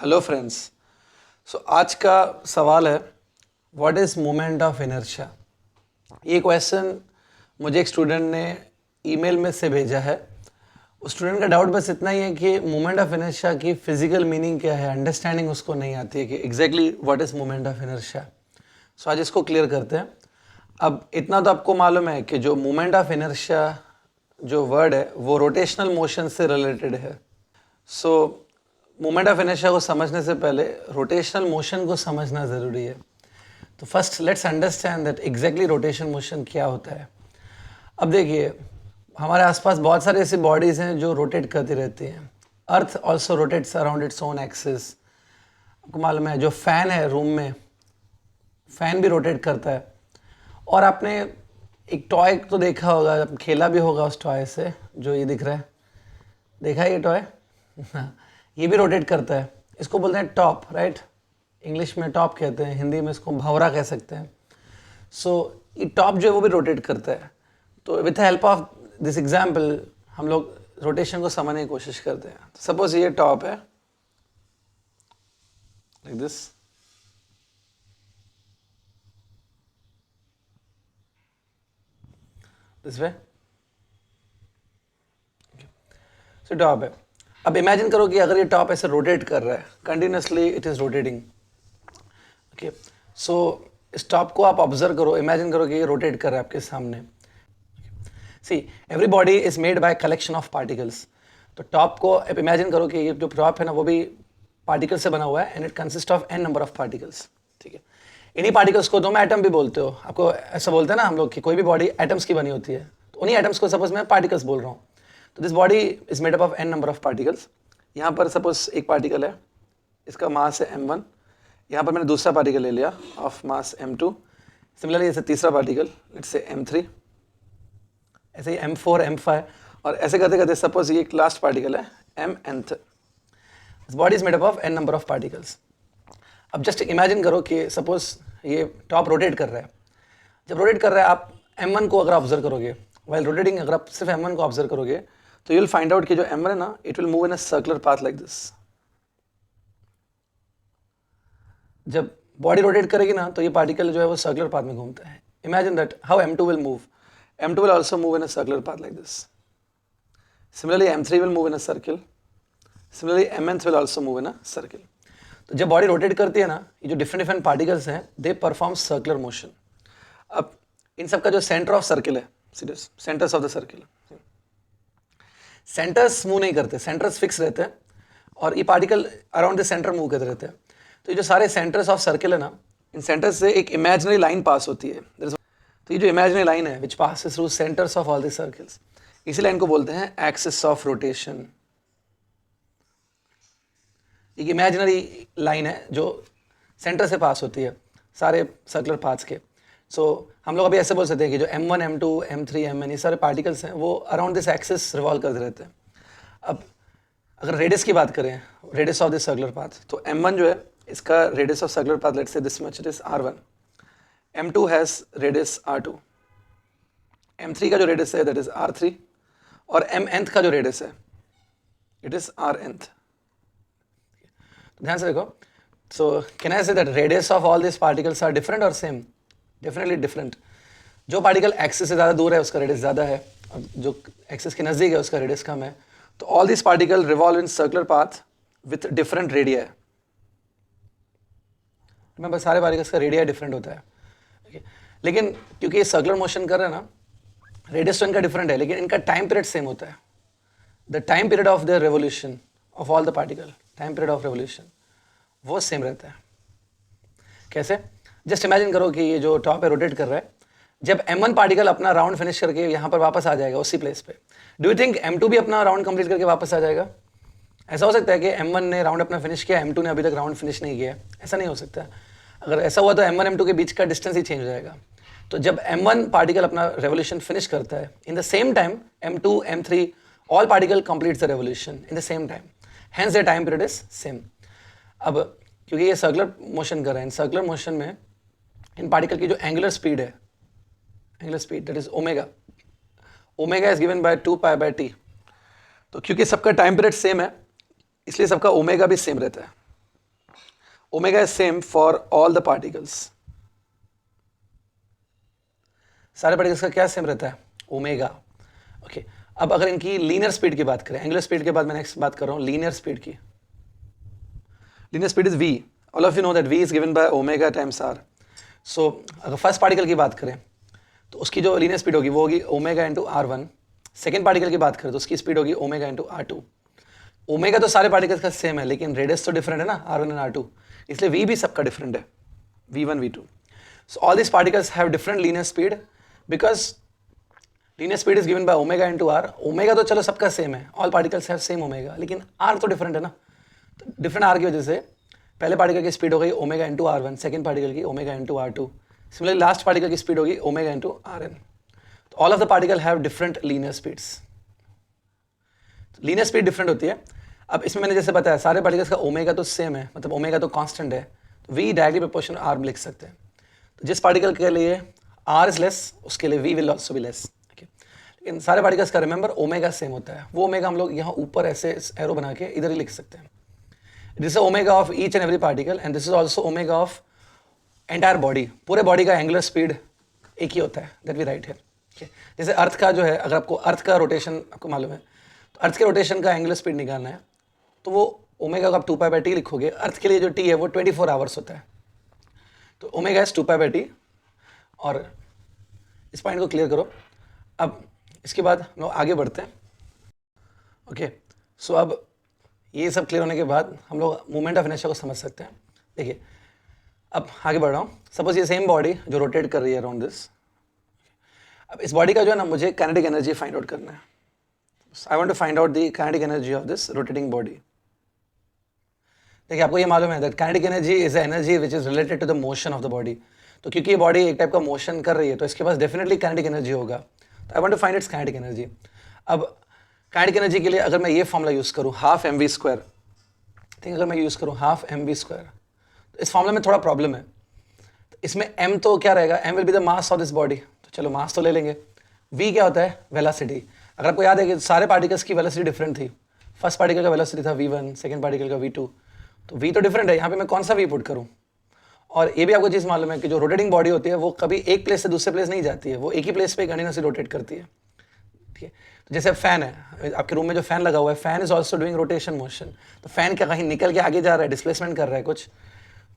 Hello friends. आज का सवाल है what is moment of inertia. ये क्वेश्चन मुझे एक स्टूडेंट ने ईमेल में से भेजा है। उस स्टूडेंट का डाउट बस इतना ही है कि मोमेंट ऑफ इनर्शिया की फिजिकल मीनिंग क्या है, अंडरस्टैंडिंग उसको नहीं आती है कि exactly what is moment of inertia. आज इसको क्लियर करते हैं। अब इतना तो आपको मालूम है कि जो मोमेंट ऑफ इनर्शिया जो वर्ड है वो रोटेशनल मोशन से रिलेटेड है। मोमेंट ऑफ इनर्शिया को समझने से पहले रोटेशनल मोशन को समझना ज़रूरी है। तो first let's understand that exactly rotation motion क्या होता है। अब देखिए, हमारे आसपास बहुत सारे ऐसी बॉडीज़ हैं जो रोटेट करती रहती हैं। Earth also rotates around its own axis. आपको मालूम है जो फ़ैन है रूम में, फ़ैन भी रोटेट करता है। और आपने एक टॉय तो देखा होगा, खेला भी होगा उस टॉय से, जो ये दिख रहा है, देखा है ये टॉय? ये भी रोटेट करता है। इसको बोलते हैं टॉप, राइट? इंग्लिश में टॉप कहते हैं, हिंदी में इसको भंवरा कह सकते हैं। ये टॉप जो है वो भी रोटेट करता है। तो with the help of this example हम लोग रोटेशन को समझने की कोशिश करते हैं। सपोज ये टॉप है, लाइक दिस वे। टॉप है। अब इमेजिन करो कि अगर ये टॉप ऐसे रोटेट कर रहा है continuously, it is rotating. Okay, इस टॉप को आप ऑब्जर्व करो, इमेजिन करो कि ये रोटेट कर रहा है आपके सामने। See every body is made by collection of particles. तो टॉप को आप इमेजिन करो कि ये जो टॉप है ना वो भी पार्टिकल से बना हुआ है, and it consist of an number of particles. ठीक है, इन्हीं पार्टिकल्स को तुम एटम भी बोलते हो। आपको ऐसा बोलते हैं ना हम लोग कि कोई भी बॉडी एटम्स की बनी होती है, तो उन्हीं एटम्स को सपोज मैं पार्टिकल्स बोल रहा हूँ। तो this body is made up of an number of particles. यहाँ पर सपोज एक पार्टिकल है, इसका मास है m1। यहाँ पर मैंने दूसरा पार्टिकल ले लिया ऑफ मास m2। सिमिलरली ऐसे तीसरा पार्टिकल, लेट्स से m3, ऐसे ही m4, m5, और ऐसे करते करते सपोज ये एक लास्ट पार्टिकल है mnth। This body is made up of an number of particles. अब जस्ट इमेजिन करो कि सपोज ये टॉप रोटेट कर रहा है। जब रोटेट कर रहा है, आप m1 को अगर ऑब्जर्व करोगे, वाइल रोटेटिंग अगर आप सिर्फ m1 को ऑब्जर्व करोगे, तो यू विल फाइंड आउट कि जो m1 है ना, it will move in a circular path like this. जब बॉडी रोटेट करेगी ना, तो ये पार्टिकल जो है वो सर्कुलर पाथ में घूमता है। Imagine that how m2 will move. m2 will also move in a circular path like this. Similarly m3 will move in a circle. Similarly mnth will also move in a circle. तो जब body rotate करती है ना, ये जो different different particles हैं, they perform circular motion. अब इन सब का जो सेंटर ऑफ सर्किल है, centres of the circle, centres move नहीं करते, सेंटर्स फिक्स रहते हैं, और ये particle around the centre move करते रहते हैं। तो ये जो सारे सेंटर्स ऑफ सर्किल है ना, इन सेंटर्स से एक इमेजिनरी लाइन पास होती है। तो ये जो इमेजिनरी लाइन है विच passes through centres of all the circles, इसी लाइन को बोलते हैं एक्सिस ऑफ रोटेशन। एक इमेजिनरी लाइन है जो सेंटर से पास होती है सारे सर्कुलर पाथ्स के। हम लोग अभी ऐसे बोल सकते हैं कि जो m1, m2, m3, mn, ये सारे पार्टिकल्स हैं वो अराउंड दिस एक्सिस रिवॉल्व करते रहते हैं। अब अगर रेडियस की बात करें, radius of this circular path, तो m1 जो है इसका radius of circular path, let's say this much, it is r1। m2 has radius r2। m3 का जो रेडियस है दैट इज r3, और mnth का जो रेडियस है इट इज rnth। ध्यान से देखो। Can I say that radius of all this particles are different और सेम? Definitely different. जो पार्टिकल एक्सिस से ज़्यादा दूर है उसका रेडियस ज़्यादा है, और जो एक्सिस के नज़दीक है उसका रेडियस कम है। तो all this particle revolve in circular path with different radii. मैं बस सारे पार्टिकल्स का रेडिया डिफरेंट होता है। okay? लेकिन क्योंकि ये सर्कुलर मोशन कर रहा है ना, रेडियस तो इनका डिफरेंट है, लेकिन इनका टाइम पीरियड सेम होता है। The time period of the revolution of all the particle, time period of revolution वो सेम रहता है। कैसे? जस्ट इमेजिन करो कि ये जो टॉप है रोटेट कर रहा है। जब m1 पार्टिकल अपना राउंड फिनिश करके यहाँ पर वापस आ जाएगा उसी प्लेस पे, डू यू थिंक m2 भी अपना राउंड कंप्लीट करके वापस आ जाएगा? ऐसा हो सकता है कि m1 ने राउंड अपना फिनिश किया, m2 ने अभी तक राउंड फिनिश नहीं किया? ऐसा नहीं हो सकता। अगर ऐसा हुआ तो m1 m2 के बीच का डिस्टेंस ही चेंज हो जाएगा। तो जब m1 पार्टिकल अपना रेवोल्यूशन फिनिश करता है, in the same time m2, m3 all particle complete the revolution in the same time, hence the time period is same. अब क्योंकि ये सर्कुलर मोशन कर रहे हैं, इन सर्कुलर मोशन में इन पार्टिकल की जो एंगुलर स्पीड है, angular speed that is omega, omega is given bye 2π/t। तो क्योंकि सबका टाइम पीरियड सेम है, इसलिए सबका ओमेगा भी सेम रहता है। Omega is same for all the particles. सारे पार्टिकल्स का क्या सेम रहता है? ओमेगा। ओके, अब अगर इनकी लीनियर स्पीड की बात करें, एंगुलर स्पीड के बाद मैं नेक्स्ट बात कर रहा हूँ लीनियर स्पीड की। Linear speed is v, all of you know that v is given by omega times r। सो अगर फर्स्ट पार्टिकल की बात करें तो उसकी जो लीनियर स्पीड होगी वो होगी omega into r1। Second particle की बात करें तो उसकी स्पीड होगी ओमेगा इंटू r2। ओमेगा तो सारे पार्टिकल्स का सेम है, लेकिन रेडियस तो डिफरेंट है ना, r1 एंड r2, इसलिए v भी सबका डिफरेंट है, v1 v2। So all this particles have different linear speed because linear speed is given by omega into R. Omega तो चलो सबका सेम है, all particles have same omega, लेकिन R तो डिफरेंट है ना। तो डिफरेंट आर की वजह से पहले पार्टिकल की स्पीड हो गई omega into r1, second particle की omega into r2, similarly last particle की स्पीड होगी ओमेगा इंटू rn। तो all of the particle have different linear speeds. Linear speed different होती है। अब इसमें मैंने जैसे बताया सारे पार्टिकल्स का ओमेगा तो सेम है, मतलब ओमेगा तो कांस्टेंट है, तो v डायरेक्टली प्रोपोर्शनल r लिख सकते हैं। तो जिस पार्टिकल के लिए r इज लेस उसके लिए v will also be less. लेकिन सारे पार्टिकल्स का रिमेंबर ओमेगा सेम होता है, वो ओमेगा हम लोग यहाँ ऊपर ऐसे एरो बना के इधर ही लिख सकते हैं। This is omega of each and every particle and this is also omega of entire body. पूरे बॉडी का एंगुलर स्पीड एक ही होता है, दैट वी राइट हियर। जैसे अर्थ का जो है, अगर आपको अर्थ का रोटेशन आपको मालूम है तो अर्थ के रोटेशन का एंगुलर स्पीड निकालना है तो वो ओमेगा को आप 2π/t लिखोगे। अर्थ के लिए जो t है वो 24 आवर्स होता है, तो ओमेगा इज 2π/t। और इस पॉइंट को क्लियर करो। अब इसके बाद हम लोग आगे बढ़ते हैं। ओके, सो अब ये सब क्लियर होने के बाद हम लोग मोमेंट ऑफ इनर्शिया को समझ सकते हैं। देखिए अब आगे बढ़ रहा हूँ। सपोज ये सेम बॉडी जो रोटेट कर रही है अराउंड दिस, अब इस बॉडी का जो है ना मुझे काइनेटिक एनर्जी फाइंड आउट करना है। I want to find out the kinetic energy of this rotating body. देखिए आपको ये मालूम है that kinetic energy is energy which is related to the motion of the body. तो क्योंकि ये बॉडी एक टाइप का मोशन कर रही है तो इसके पास डेफिनेटली काइनेटिक एनर्जी होगा। तो I want to find its kinetic energy. अब काइनेटिक एनर्जी के लिए अगर मैं ये फॉर्मूला यूज़ करूँ हाफ mv², ठीक, अगर मैं यूज़ करूँ हाफ mv², तो इस फॉर्मूला में थोड़ा प्रॉब्लम है। तो इसमें m तो क्या रहेगा, m will be the mass of this body, तो चलो मास तो ले लेंगे। v क्या होता है, वेलोसिटी। अगर आपको याद है कि सारे पार्टिकल्स की वेलोसिटी डिफरेंट थी। फर्स्ट पार्टिकल का वेलोसिटी था v1, सेकेंड पार्टिकल का v2, तो v तो डिफरेंट है, यहाँ पे मैं कौन सा v पुट करूँ। और ये भी आपको चीज़ मालूम है कि जो रोटेटिंग बॉडी होती है वो कभी एक प्लेस से दूसरे प्लेस नहीं जाती है, वो एक ही प्लेस पे कंटिन्यूसली रोटेट करती है। ठीक है, तो जैसे फैन है, आपके रूम में जो फैन लगा हुआ है, fan is also doing rotation motion. तो फैन क्या कहीं निकल के आगे जा रहा है, डिस्प्लेसमेंट कर रहा है कुछ,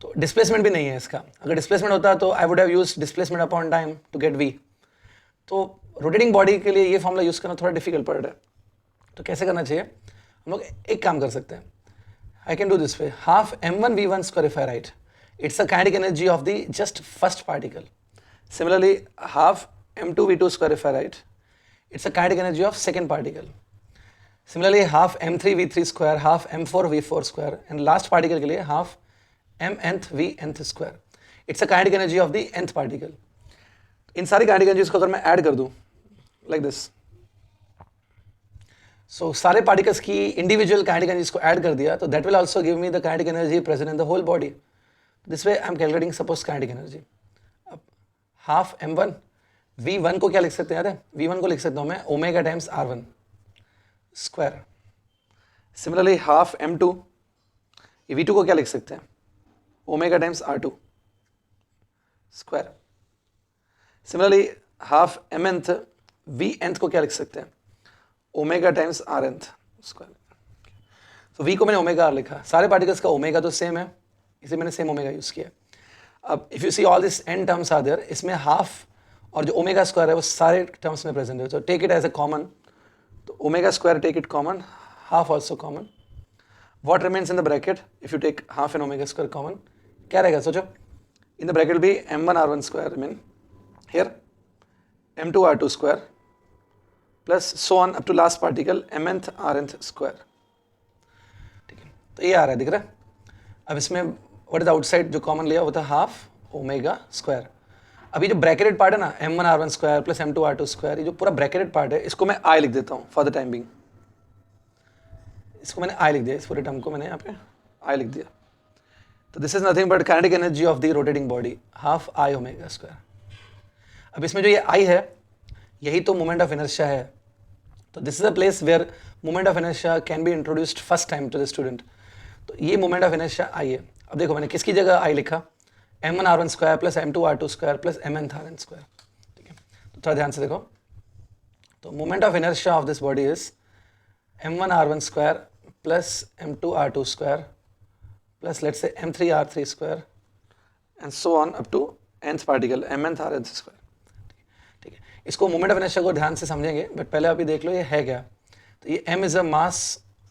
तो डिस्प्लेसमेंट भी नहीं है इसका। अगर डिस्प्लेसमेंट होता तो I would have used displacement upon time to get v। तो रोटेटिंग बॉडी के लिए ये फॉर्मूला यूज़ करना थोड़ा डिफिकल्ट पड़ रहा है। तो कैसे करना चाहिए, हम लोग एक काम कर सकते हैं। I can do this way, half m1v1² if I write, it's the kinetic energy of the just first particle. Similarly, half m2v2² if I write, it's the kinetic energy of second particle. Similarly, half m3v3², half m4v4², and last particle के लिए half mnth v(nth². It's the kinetic energy of the nth particle. इन सारी kinetic energies को अगर मैं add कर दूँ like this, सो सारे particles की इंडिविजुअल काइनेटिक एनर्जी को ऐड कर दिया तो that will also give me the kinetic energy present in the whole body. This way I am calculating suppose kinetic energy. अब हाफ m1 v1 को क्या लिख सकते हैं यार, v1 को लिख सकता हूँ मैं omega times r1²। Similarly half m2 v2 को क्या लिख सकते हैं, omega times r2²। Similarly half mnth vnth को क्या लिख सकते हैं, ओमेगा टाइम्स rnth²। तो v को मैंने ओमेगा r लिखा, सारे पार्टिकल्स का ओमेगा तो सेम है इसलिए मैंने सेम ओमेगा यूज़ किया। अब if you see all this n terms are there, इसमें हाफ और जो ओमेगा स्क्वायर है वो सारे टर्म्स में प्रेजेंट है, तो take it as a common. तो omega square take it common, half also common. What remains in the bracket if you take half and omega square common, क्या रहेगा सोचो। इन द ब्रैकेट भी m1r1² remain here, m2r2² plus so on up to last particle mnth rnth²। ठीक है, तो ये आ रहा है, दिख रहा है। अब इसमें व्हाट इज आउटसाइड जो कॉमन लिया वो था हाफ ओमेगा स्क्वायर। अभी जो ब्रैकेटेड पार्ट है ना m1r1² प्लस m2r2², ये जो पूरा ब्रैकेटेड पार्ट है इसको मैं आई लिख देता हूँ फॉर द टाइम बिंग। इसको मैंने आई लिख दिया, इस पूरे टर्म को मैंने यहाँ पे आई लिख दिया। तो this is nothing but kinetic energy of the rotating body, half I omega square. अब इसमें जो ये आई है यही तो मोमेंट ऑफ इनर्शिया है। तो this is a place where moment of inertia can be introduced first time to the student. तो ये मोमेंट ऑफ इनर्शिया आई है। अब देखो मैंने किसकी जगह आई लिखा, m1r1 square plus m2r2 square plus mnth rn square, ठीक है। तो थोड़ा ध्यान से देखो, तो moment of inertia of this body is m1r1 square plus m2r2 square प्लस let's say m3r3 square and so on up to nth particle mnth rn square, ठीक है। इसको मोमेंट ऑफ इनर्शिया को ध्यान से समझेंगे, बट पहले अभी देख लो ये है क्या। तो ये m is a mass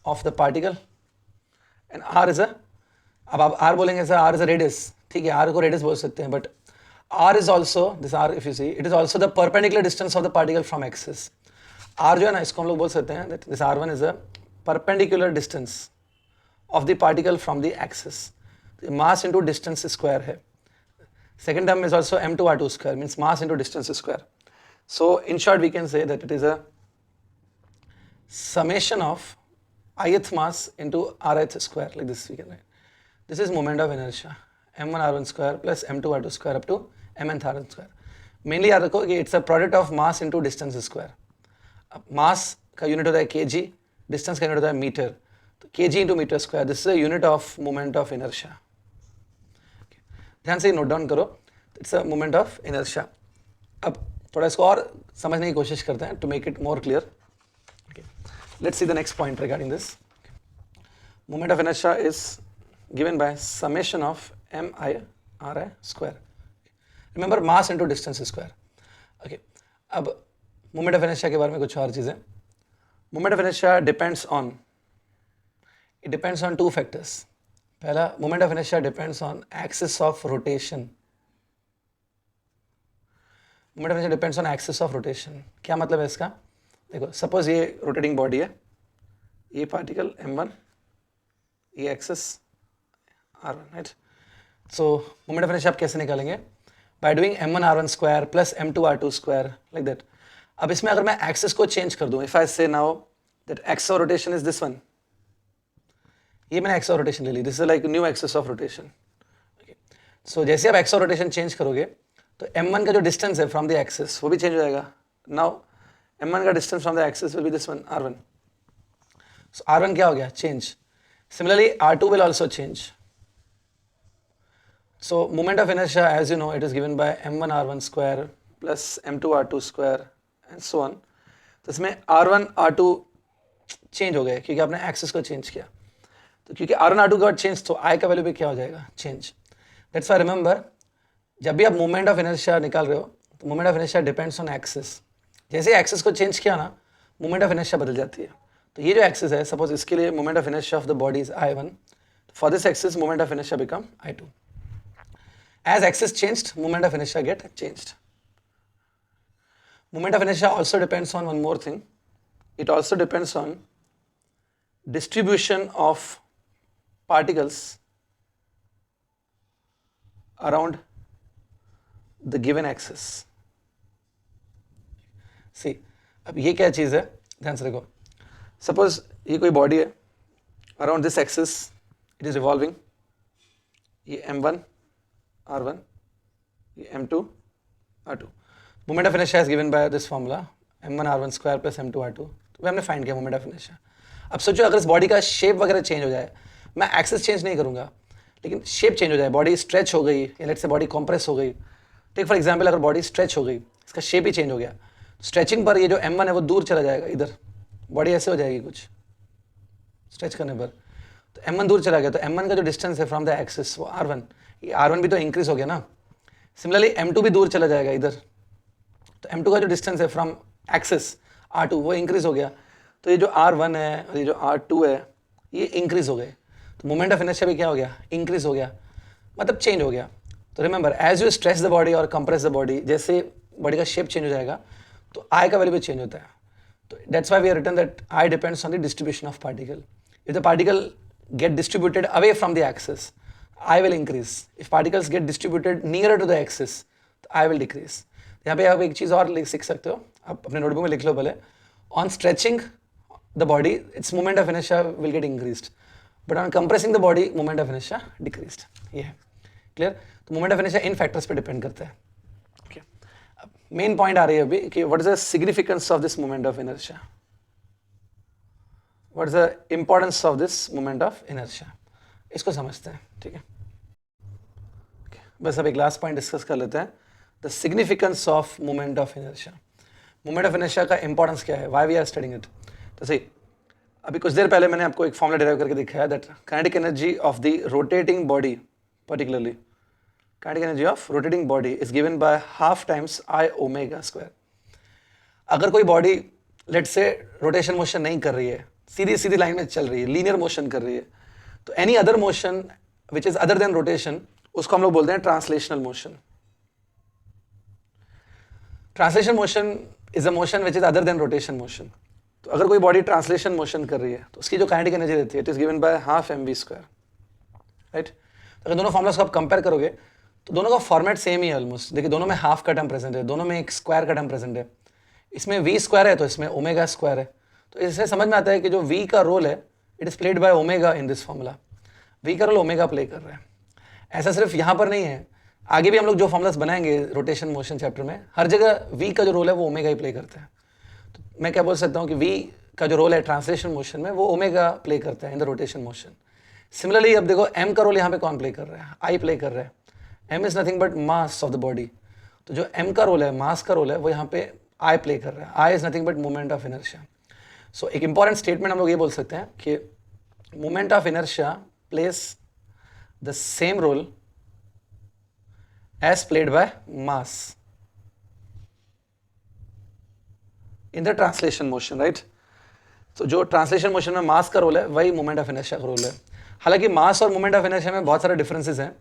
of the particle and r is a, अब आप r बोलेंगे sir r is a radius, ठीक है, r को रेडियस बोल सकते हैं, but r is also this r, if you see it is also the perpendicular distance of the particle from axis. r जो है ना, इसको हम लोग बोल सकते हैं that this r1 is a perpendicular distance of the particle from the axis, mass into distance square है। Second term is also m2r2 square means mass into distance square. So in short we can say that it is a summation of ith mass into rth square, like this we can write. This is moment of inertia, m1r1 square plus m2r2 square up to mnth rn square. Mainly याद रखो कि it's a product of mass into distance square. Mass का unit होता है kg, distance का unit होता है meter, तो kg into meter square, this is a unit of moment of inertia. ध्यान से नोट डाउन करो, it's a moment of inertia. अब थोड़ा इसको और समझने की कोशिश करते हैं to make it more clear. Let's see the next point regarding this. Moment of inertia is given by summation of m(i)r(i) square, remember mass into distance square. Okay, अब मोमेंट ऑफ इनर्शिया के बारे में कुछ और चीज़ें। Moment of inertia depends on two factors. पहला, moment of inertia depends on axis of rotation. Moment of inertia depends on axis of rotation. क्या मतलब है इसका? देखो, सपोज ये रोटेटिंग बॉडी है, ये पार्टिकल m1, ये axis r1, right. So moment of inertia आप कैसे निकालेंगे? By doing m1r1 square plus m2r2 square, like that. अब इसमें अगर मैं एक्सिस को चेंज कर दूं, if I say now that axis of rotation is this one, ये मैंने एक्स ऑफ रोटेशन ले ली, this is like new axis of rotation. So जैसे आप एक्स ऑफ रोटेशन चेंज करोगे तो m1 का जो डिस्टेंस है फ्रॉम द एक्सिस वो भी चेंज हो जाएगा। नाउ m1 का distance from the axis will be this one, r1। So r1 क्या हो गया? Change. Similarly r2 will also change. So moment of inertia as you know it is given by m1r1 square plus m2r2 square and so on. तो इसमें r1 r2 change हो गए क्योंकि आपने axis को चेंज किया। तो क्योंकि r1 r2 गॉट चेंज तो i का वैल्यू भी क्या हो जाएगा? चेंज। दैट्स व्हाई रिमेंबर, जब भी आप मोमेंट ऑफ इनर्शिया निकाल रहे हो तो moment of inertia depends on axis. जैसे एक्सिस को चेंज किया ना, मोमेंट ऑफ इनर्शिया बदल जाती है। तो ये जो एक्सिस है, सपोज इसके लिए moment of inertia of the body is i1, for this axis moment of inertia become i2। As axis changed, moment of inertia get changed. Moment of inertia also depends on one more thing. It also depends on distribution of particles around the given axis. See, अब ये क्या चीज़ है? ध्यान से देखो। Suppose ये कोई body है, around this axis it is revolving. ये m1 r1, ये m2 r2। Moment of inertia is given by this formula m1 r1 square plus m2 r2। तो हमने फाइंड किया मोमेंट ऑफ इनर्शिया। अब सोचो अगर इस बॉडी का शेप वगैरह चेंज हो जाए, मैं एक्सिस चेंज नहीं करूंगा लेकिन शेप चेंज हो जाए, बॉडी स्ट्रेच हो गई या लेट्स से बॉडी कॉम्प्रेस हो गई। टेक फॉर एग्जांपल, अगर बॉडी स्ट्रेच हो गई, इसका शेप ही चेंज हो गया, स्ट्रेचिंग पर ये जो m1 है वो दूर चला जाएगा, इधर बॉडी ऐसे हो जाएगी कुछ स्ट्रेच करने पर। तो m1 दूर चला गया, तो m1 का जो डिस्टेंस है फ्रॉम द एक्सिस वो r1, ये r1 भी तो इंक्रीज हो गया ना। सिमिलरली m2 भी दूर चला जाएगा इधर, तो m2 का जो डिस्टेंस है फ्रॉम एक्सिस r2 वो इंक्रीज हो गया। तो ये जो r1 है और ये जो r2 है ये इंक्रीज हो गए, तो मोमेंट ऑफ इनर्शिया भी क्या हो गया? इंक्रीज हो गया, मतलब चेंज हो गया। तो remember, as you stretch the body और कंप्रेस द बॉडी, जैसे बॉडी का शेप चेंज हो जाएगा तो आई का वैल्यू भी चेंज होता है। तो that's why we are written that I depends on the distribution of particle. If the particle get distributed away from the axis, I will increase. If particles get distributed nearer to the axis, तो I will decrease. यहाँ पे आप एक चीज़ और सीख सकते हो, आप अपने नोटबुक में लिख लो पहले। On stretching the body its moment of inertia will get increased, but on compressing the body moment of inertia decreased. ये है क्लियर? तो moment of inertia in factors पे डिपेंड करता है। ओके, मेन पॉइंट आ रही है अभी कि what is the significance of this moment of inertia, what is the importance of this moment of inertia, इसको समझते हैं। ठीक है, बस अब एक लास्ट पॉइंट डिस्कस कर लेते हैं, the significance of moment of inertia. Moment of inertia का इंपॉर्टेंस क्या है, why we are studying it. तो सही, अभी कुछ देर पहले मैंने आपको एक फॉर्मूला डिराइव करके दिखाया, that kinetic energy of the rotating body, particularly kinetic energy of rotating body is given by half times I omega square. अगर कोई बॉडी लेट से रोटेशन मोशन नहीं कर रही है, सीधी सीधी लाइन में चल रही है, लीनियर मोशन कर रही है, तो any other motion which is other than rotation, उसको हम लोग बोलते हैं translational motion. Translation motion is a motion which is other than rotation motion. तो अगर कोई बॉडी ट्रांसलेशन मोशन कर रही है तो उसकी जो काइनेटिक एनर्जी रहती है, it is given by half mv square, right. अगर दोनों फॉर्मुलास को आप कंपेयर करोगे तो दोनों का फॉर्मेट सेम ही है ऑलमोस्ट। देखिए दोनों में हाफ का टर्म प्रेजेंट है, दोनों में एक स्क्वायर का टर्म प्रेजेंट है। इसमें v स्क्वायर है तो इसमें ओमेगा स्क्वायर है। तो इससे समझ में आता है कि जो v का रोल है, it is played by omega in this formula. v का रोल ओमेगा प्ले कर रहा है। ऐसा सिर्फ यहाँ पर नहीं है, आगे भी हम लोग जो फॉर्मुलास बनाएंगे रोटेशन मोशन चैप्टर में, हर जगह v का जो रोल है वो ओमेगा ही प्ले करता है। तो मैं क्या बोल सकता हूँ कि v का जो रोल है ट्रांसलेशन मोशन में, वो ओमेगा प्ले करता है इन द रोटेशन मोशन। सिमिलरली अब देखो m का रोल यहाँ पे कौन प्ले कर रहा है, I प्ले कर रहा है। m is nothing but mass of the body. तो जो m का रोल है, मास का रोल है, वो यहाँ पे I प्ले कर रहा है। I is nothing but moment of inertia. So एक इंपॉर्टेंट स्टेटमेंट हम लोग ये बोल सकते हैं कि moment of inertia plays the same role as played by mass in the translation motion, right. तो जो ट्रांसलेशन मोशन में मास का रोल है, वही मोमेंट ऑफ इनर्शिया का रोल है। हालांकि मास और मोमेंट ऑफ इनर्शिया में बहुत सारे डिफरेंसेस हैं।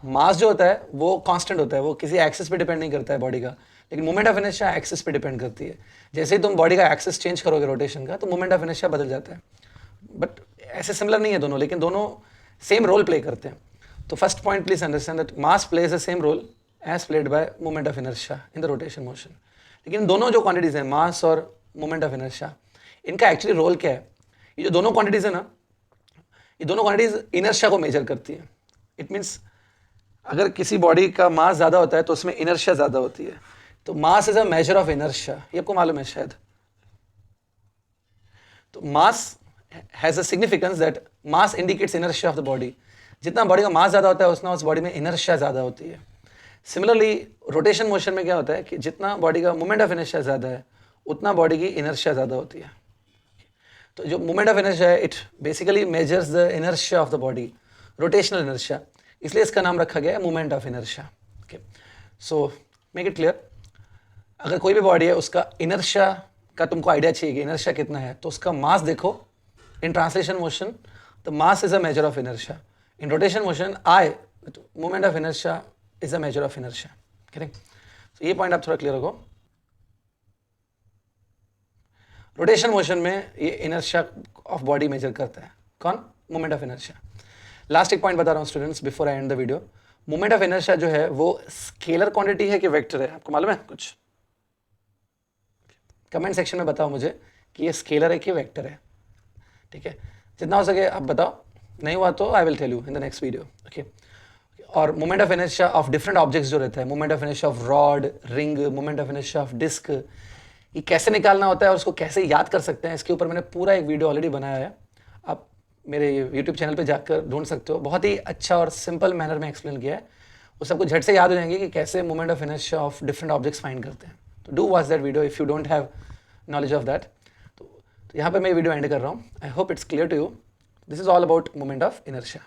मास जो होता है वो कांस्टेंट होता है, वो किसी एक्सिस पे डिपेंड नहीं करता है बॉडी का, लेकिन मोमेंट ऑफ इनर्शिया एक्सिस पे डिपेंड करती है। जैसे ही तुम बॉडी का एक्सिस चेंज करोगे रोटेशन का, तो मोमेंट ऑफ इनर्शिया बदल जाता है। बट ऐसे सिमिलर नहीं है दोनों, लेकिन दोनों सेम रोल प्ले करते हैं। तो first point please understand that mass plays the same role as played by moment of inertia in the rotation motion. लेकिन दोनों जो क्वांटिटीज हैं, मास और मोमेंट ऑफ इनर्शिया, इनका एक्चुअली रोल क्या है? ये जो दोनों क्वांटिटीज है ना, ये दोनों क्वांटिटीज इनर्शिया को मेजर करती है। इट मीन्स अगर किसी बॉडी का मास ज़्यादा होता है तो उसमें इनर्शिया ज़्यादा होती है। तो mass is a measure of inertia, ये आपको मालूम है शायद। तो मास has a significance that mass indicates inertia of the body. जितना बॉडी का मास ज़्यादा होता है उतना उस बॉडी में इनर्शिया ज़्यादा होती है। सिमिलरली रोटेशन मोशन में क्या होता है कि जितना बॉडी का मोमेंट ऑफ इनर्शिया ज़्यादा है, उतना बॉडी की इनर्शिया ज़्यादा होती है। तो जो मोमेंट ऑफ इनर्शिया है, it basically measures the inertia of the body, rotational inertia, इसलिए इसका नाम रखा गया है moment of inertia. Okay, so make it clear, अगर कोई भी बॉडी है उसका इनर्शिया का तुमको आइडिया चाहिए कि इनर्शिया कितना है, तो उसका मास देखो। In translation motion the mass is a measure of inertia, in rotation motion I moment of inertia is a measure of inertia. Correct, तो ये पॉइंट आप थोड़ा क्लियर रखो। रोटेशन मोशन में ये इनर्शिया ऑफ बॉडी मेजर करता है कौन? Moment of inertia. लास्ट एक पॉइंट बता रहा हूँ students before I and the video. Moment of inertia जो है वो स्केलर क्वांटिटी है कि वेक्टर है, आपको मालूम है कुछ? कमेंट सेक्शन में बताओ मुझे कि ये स्केलर है कि वेक्टर है। ठीक है, जितना हो सके आप बताओ, नहीं हुआ तो I will tell you in the next video. Okay, और moment of inertia of different objects जो रहता है, moment of inertia of rod, ring, moment of inertia of disc, ये कैसे निकालना होता है और उसको कैसे याद कर सकते हैं, इसके ऊपर मैंने पूरा एक वीडियो ऑलरेडी बनाया है। आप मेरे यूट्यूब चैनल पे जाकर ढूंढ सकते हो। बहुत ही अच्छा और सिंपल मैनर में एक्सप्लेन किया है, वो सबको झट से याद हो जाएंगे कि कैसे moment of inertia of different objects find करते हैं। तो do watch that video if you don't have knowledge of that. तो यहाँ पर मैं वीडियो एंड कर रहा हूँ। I hope it's clear to you. This is all about moment of inertia.